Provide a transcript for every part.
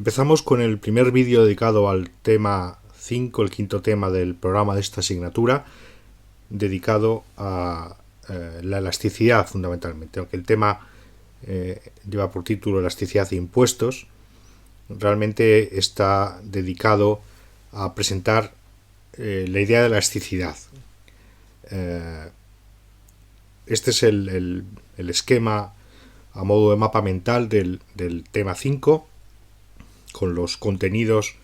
Empezamos con el primer vídeo dedicado al tema 5, el quinto tema del programa de esta asignatura, dedicado a la elasticidad fundamentalmente. Aunque el tema lleva por título elasticidad e impuestos, realmente está dedicado a presentar la idea de elasticidad. Este es el esquema a modo de mapa mental del tema 5, con los contenidos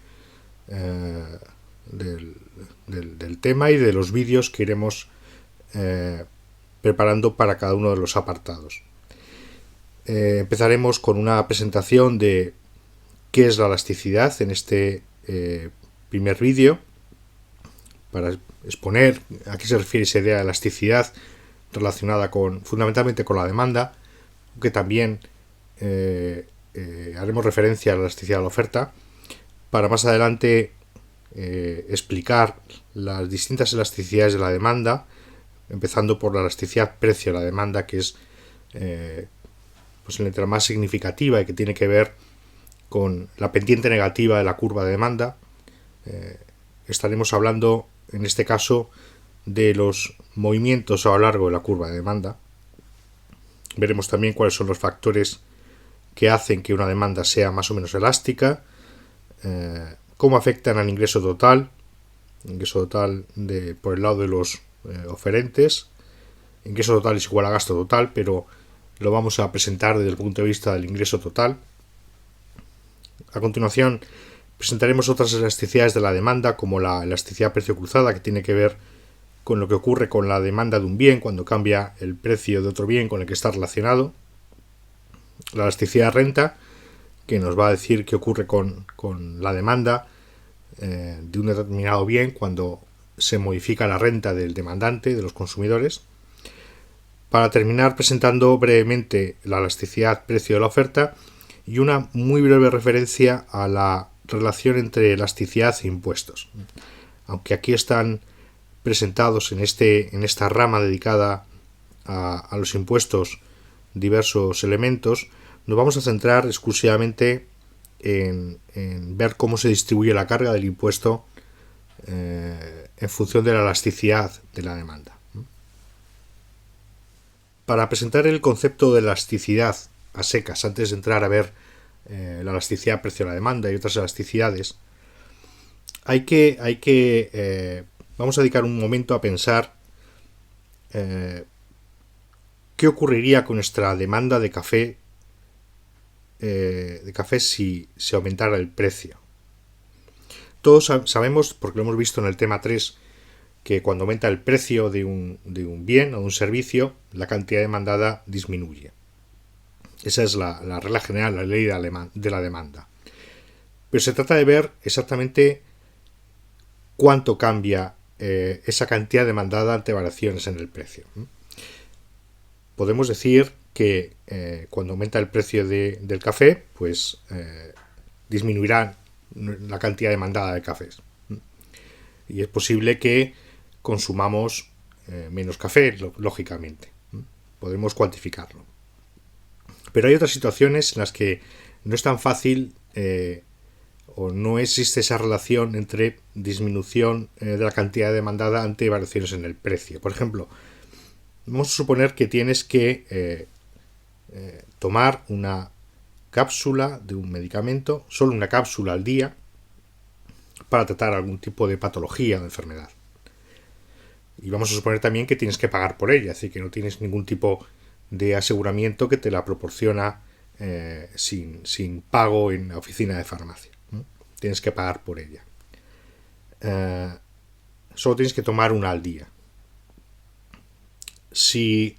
del tema y de los vídeos que iremos preparando para cada uno de los apartados. Empezaremos con una presentación de qué es la elasticidad en este primer vídeo, para exponer a qué se refiere esa idea de elasticidad relacionada fundamentalmente con la demanda, aunque también haremos referencia a la elasticidad de la oferta, para más adelante explicar las distintas elasticidades de la demanda, empezando por la elasticidad precio de la demanda, que es la más significativa y que tiene que ver con la pendiente negativa de la curva de demanda. Estaremos hablando en este caso de los movimientos a lo largo de la curva de demanda. Veremos también cuáles son los factores que hacen que una demanda sea más o menos elástica, cómo afectan al ingreso total por el lado de los oferentes. Ingreso total es igual a gasto total, pero lo vamos a presentar desde el punto de vista del ingreso total. A continuación presentaremos otras elasticidades de la demanda, como la elasticidad precio cruzada, que tiene que ver con lo que ocurre con la demanda de un bien cuando cambia el precio de otro bien con el que está relacionado. La elasticidad de renta, que nos va a decir qué ocurre con la demanda de un determinado bien cuando se modifica la renta del demandante, de los consumidores. Para terminar, presentando brevemente la elasticidad precio de la oferta y una muy breve referencia a la relación entre elasticidad e impuestos. Aunque aquí están presentados en esta rama dedicada a los impuestos diversos elementos, nos vamos a centrar exclusivamente en ver cómo se distribuye la carga del impuesto en función de la elasticidad de la demanda. Para presentar el concepto de elasticidad a secas, antes de entrar a ver la elasticidad precio de la demanda y otras elasticidades, vamos a dedicar un momento a pensar qué ocurriría con nuestra demanda de café si se aumentara el precio. Todos sabemos, porque lo hemos visto en el tema 3, que cuando aumenta el precio de un bien o de un servicio, la cantidad demandada disminuye. Esa es la regla general, la ley de la demanda. Pero se trata de ver exactamente cuánto cambia esa cantidad demandada ante variaciones en el precio. Podemos decir que cuando aumenta el precio del café, pues disminuirá la cantidad demandada de cafés. Y es posible que consumamos menos café, lógicamente. Podemos cuantificarlo. Pero hay otras situaciones en las que no es tan fácil o no existe esa relación entre disminución de la cantidad demandada ante variaciones en el precio. Por ejemplo, vamos a suponer que tienes que tomar una cápsula de un medicamento, solo una cápsula al día, para tratar algún tipo de patología o de enfermedad. Y vamos a suponer también que tienes que pagar por ella, así que no tienes ningún tipo de aseguramiento que te la proporciona sin pago en la oficina de farmacia. Tienes que pagar por ella. Solo tienes que tomar una al día. Si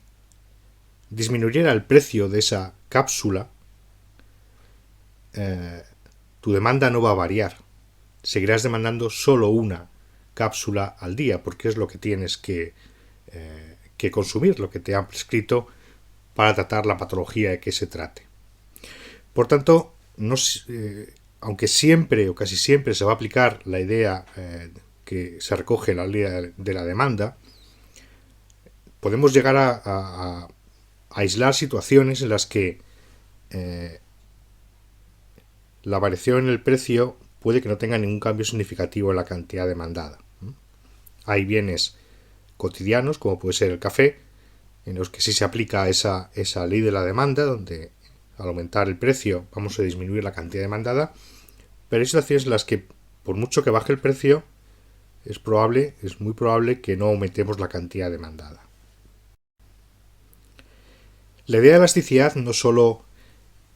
disminuyera el precio de esa cápsula, tu demanda no va a variar. Seguirás demandando solo una cápsula al día, porque es lo que tienes que consumir, lo que te han prescrito para tratar la patología de que se trate. Por tanto, aunque siempre o casi siempre se va a aplicar la idea que se recoge en la ley de la demanda, podemos llegar a aislar situaciones en las que la variación en el precio puede que no tenga ningún cambio significativo en la cantidad demandada. Hay bienes cotidianos, como puede ser el café, en los que sí se aplica esa ley de la demanda, donde al aumentar el precio vamos a disminuir la cantidad demandada, pero hay situaciones en las que, por mucho que baje el precio, es muy probable que no aumentemos la cantidad demandada. La idea de elasticidad no solo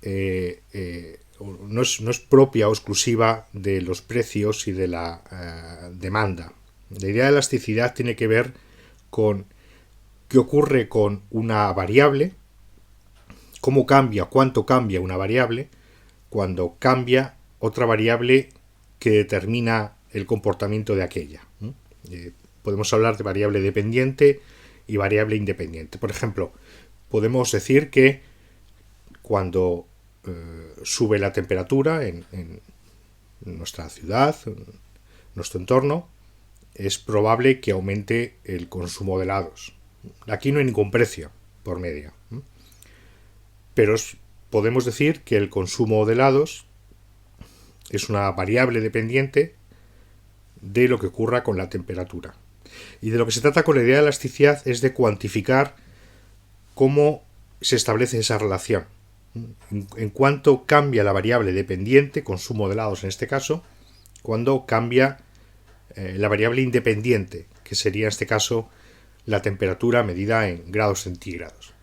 no es propia o exclusiva de los precios y de la demanda. La idea de elasticidad tiene que ver con qué ocurre con una variable, cómo cambia, cuánto cambia una variable, cuando cambia otra variable que determina el comportamiento de aquella. Podemos hablar de variable dependiente y variable independiente. Por ejemplo, podemos decir que cuando sube la temperatura en nuestra ciudad, en nuestro entorno, es probable que aumente el consumo de helados. Aquí no hay ningún precio por medio, pero podemos decir que el consumo de helados es una variable dependiente de lo que ocurra con la temperatura. Y de lo que se trata con la idea de elasticidad es de cuantificar cómo se establece esa relación. En cuánto cambia la variable dependiente, consumo de helados en este caso, cuando cambia la variable independiente, que sería en este caso la temperatura medida en grados centígrados.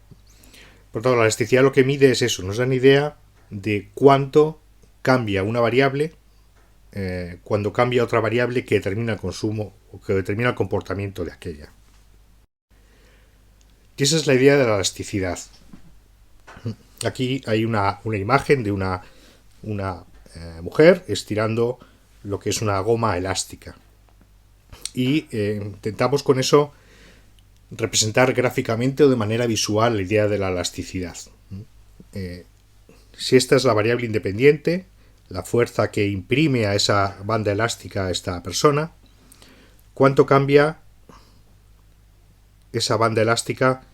Por tanto, la elasticidad lo que mide es eso, nos da una idea de cuánto cambia una variable cuando cambia otra variable que determina el consumo o que determina el comportamiento de aquella. Y esa es la idea de la elasticidad. Aquí hay una imagen de una mujer estirando lo que es una goma elástica. Y intentamos con eso representar gráficamente o de manera visual la idea de la elasticidad. Si esta es la variable independiente, la fuerza que imprime a esa banda elástica a esta persona, ¿cuánto cambia esa banda elástica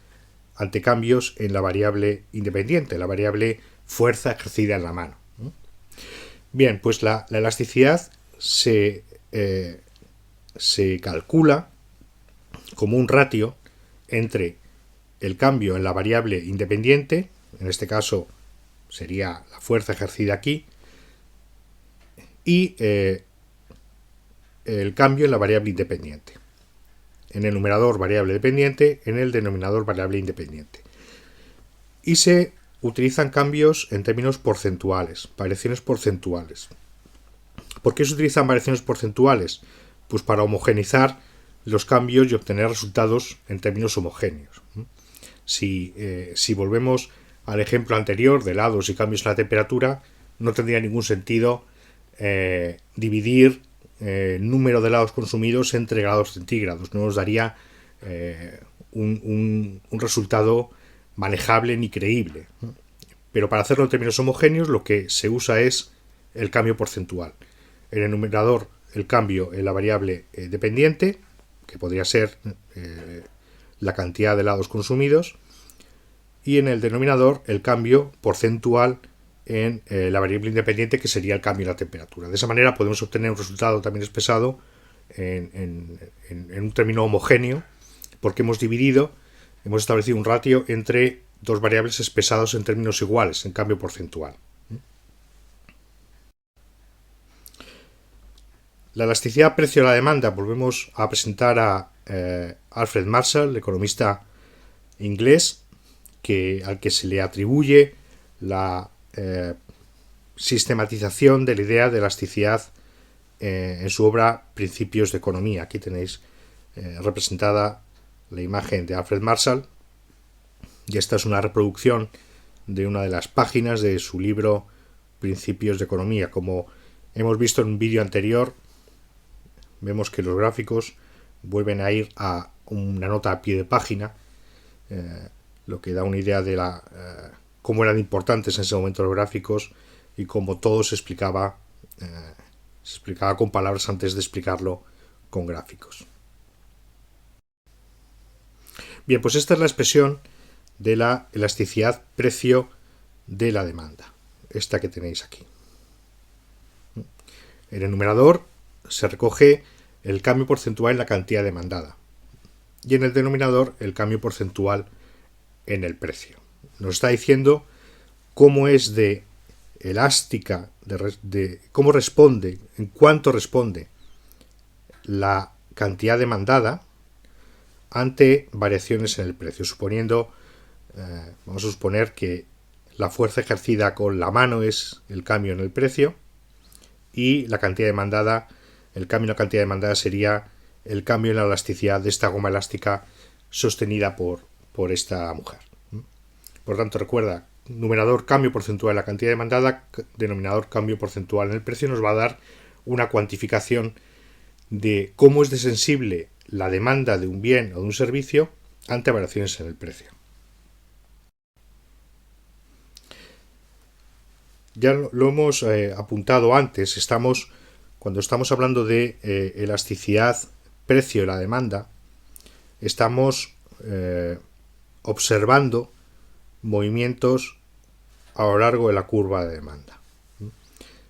ante cambios en la variable independiente, la variable fuerza ejercida en la mano? Bien, pues la elasticidad se calcula como un ratio entre el cambio en la variable independiente, en este caso sería la fuerza ejercida aquí, y el cambio en la variable independiente. En el numerador variable dependiente, en el denominador variable independiente. Y se utilizan cambios en términos porcentuales, variaciones porcentuales. ¿Por qué se utilizan variaciones porcentuales? Pues para homogeneizar los cambios y obtener resultados en términos homogéneos. Si volvemos al ejemplo anterior de helados y cambios en la temperatura, no tendría ningún sentido dividir el número de helados consumidos entre grados centígrados. No nos daría un resultado manejable ni creíble. Pero para hacerlo en términos homogéneos, lo que se usa es el cambio porcentual. En el numerador, el cambio en la variable dependiente, que podría ser la cantidad de helados consumidos, y en el denominador, el cambio porcentual en la variable independiente, que sería el cambio en la temperatura. De esa manera podemos obtener un resultado también expresado en un término homogéneo, porque hemos establecido un ratio entre dos variables expresados en términos iguales, en cambio porcentual. La elasticidad precio a la demanda, volvemos a presentar a Alfred Marshall, el economista inglés, al que se le atribuye la sistematización de la idea de elasticidad en su obra Principios de Economía. Aquí tenéis representada la imagen de Alfred Marshall, y esta es una reproducción de una de las páginas de su libro Principios de Economía. Como hemos visto en un vídeo anterior, vemos que los gráficos vuelven a ir a una nota a pie de página, lo que da una idea de cómo eran importantes en ese momento los gráficos y cómo todo se explicaba con palabras antes de explicarlo con gráficos. Bien, pues esta es la expresión de la elasticidad precio de la demanda, esta que tenéis aquí. En el numerador se recoge el cambio porcentual en la cantidad demandada y en el denominador el cambio porcentual en el precio. Nos está diciendo cómo es de elástica, de cómo responde, en cuánto responde la cantidad demandada ante variaciones en el precio, suponiendo, vamos a suponer que la fuerza ejercida con la mano es el cambio en el precio y la cantidad demandada, el cambio en la cantidad demandada sería el cambio en la elasticidad de esta goma elástica sostenida por esta mujer. Por tanto, recuerda, numerador cambio porcentual en la cantidad demandada, denominador cambio porcentual en el precio, nos va a dar una cuantificación de cómo es de sensible la demanda de un bien o de un servicio ante variaciones en el precio. Ya lo hemos apuntado antes, cuando estamos hablando de elasticidad, precio y la demanda, estamos observando movimientos a lo largo de la curva de demanda.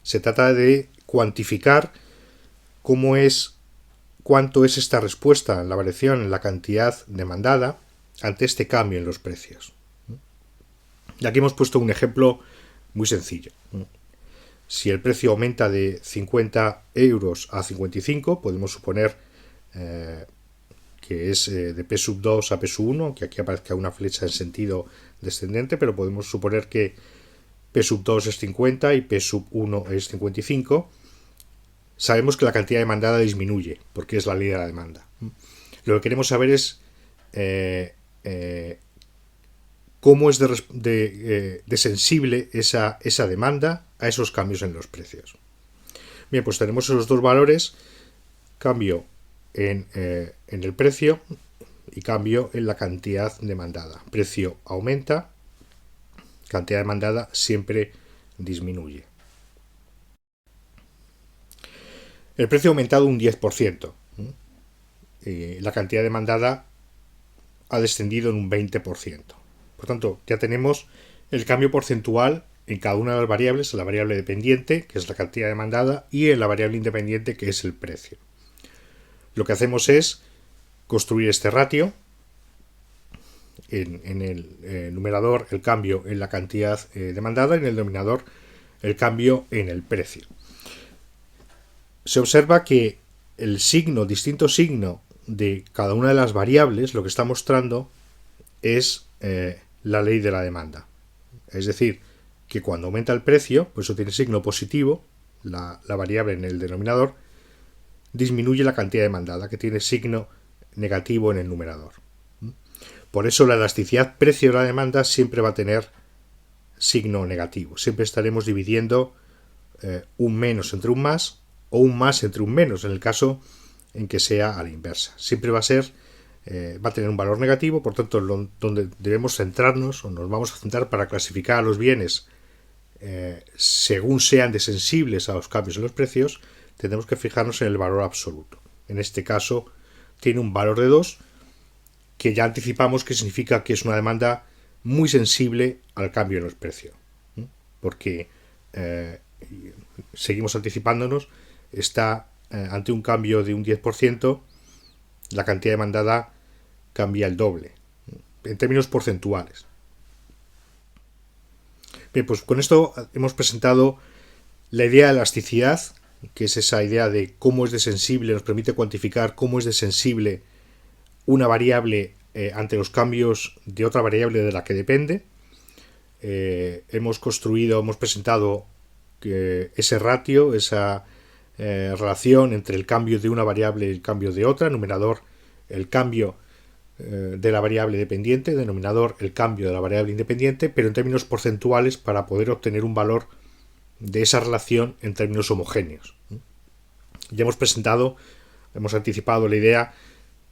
Se trata de cuantificar cuánto es esta respuesta en la variación en la cantidad demandada ante este cambio en los precios. Y aquí hemos puesto un ejemplo muy sencillo. Si el precio aumenta de 50 euros a 55, podemos suponer que es de P sub 2 a P sub 1, que aquí aparezca una flecha en sentido descendente, pero podemos suponer que P sub 2 es 50 y P sub 1 es 55. Sabemos que la cantidad demandada disminuye, porque es la ley de la demanda. Lo que queremos saber es cómo es de sensible esa demanda a esos cambios en los precios. Bien, pues tenemos esos dos valores, cambio en el precio y cambio en la cantidad demandada. Precio aumenta, cantidad demandada siempre disminuye. El precio ha aumentado un 10%. La cantidad demandada ha descendido en un 20%. Por tanto, ya tenemos el cambio porcentual en cada una de las variables, en la variable dependiente, que es la cantidad demandada, y en la variable independiente, que es el precio. Lo que hacemos es construir este ratio, en el numerador el cambio en la cantidad demandada y en el denominador el cambio en el precio. Se observa que el distinto signo de cada una de las variables, lo que está mostrando es la ley de la demanda. Es decir, que cuando aumenta el precio, pues eso tiene signo positivo, la variable en el denominador, disminuye la cantidad demandada, que tiene signo negativo en el numerador. Por eso la elasticidad precio de la demanda siempre va a tener signo negativo. Siempre estaremos dividiendo un menos entre un más o un más entre un menos, en el caso en que sea a la inversa. Siempre va a tener un valor negativo, por tanto, donde debemos centrarnos o nos vamos a centrar para clasificar a los bienes según sean de sensibles a los cambios en los precios, tenemos que fijarnos en el valor absoluto. En este caso tiene un valor de 2, que ya anticipamos que significa que es una demanda muy sensible al cambio en los precios, porque seguimos anticipándonos, está ante un cambio de un 10%, la cantidad demandada cambia el doble, en términos porcentuales. Bien, pues con esto hemos presentado la idea de elasticidad, que es esa idea de cómo es de sensible, nos permite cuantificar cómo es de sensible una variable ante los cambios de otra variable de la que depende. Hemos presentado ese ratio, esa relación entre el cambio de una variable y el cambio de otra, numerador el cambio de la variable dependiente, denominador el cambio de la variable independiente, pero en términos porcentuales para poder obtener un valor de esa relación en términos homogéneos. Ya hemos anticipado la idea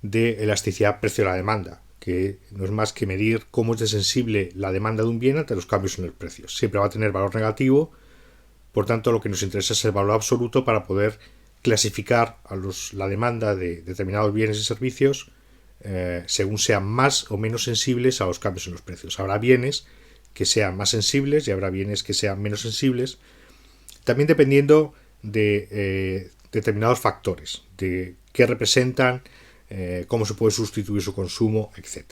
de elasticidad precio de la demanda, que no es más que medir cómo es de sensible la demanda de un bien ante los cambios en el precio. Siempre va a tener valor negativo, por tanto lo que nos interesa es el valor absoluto para poder clasificar la demanda de determinados bienes y servicios según sean más o menos sensibles a los cambios en los precios. Habrá bienes que sean más sensibles y habrá bienes que sean menos sensibles, también dependiendo de determinados factores, de qué representan, cómo se puede sustituir su consumo, etc.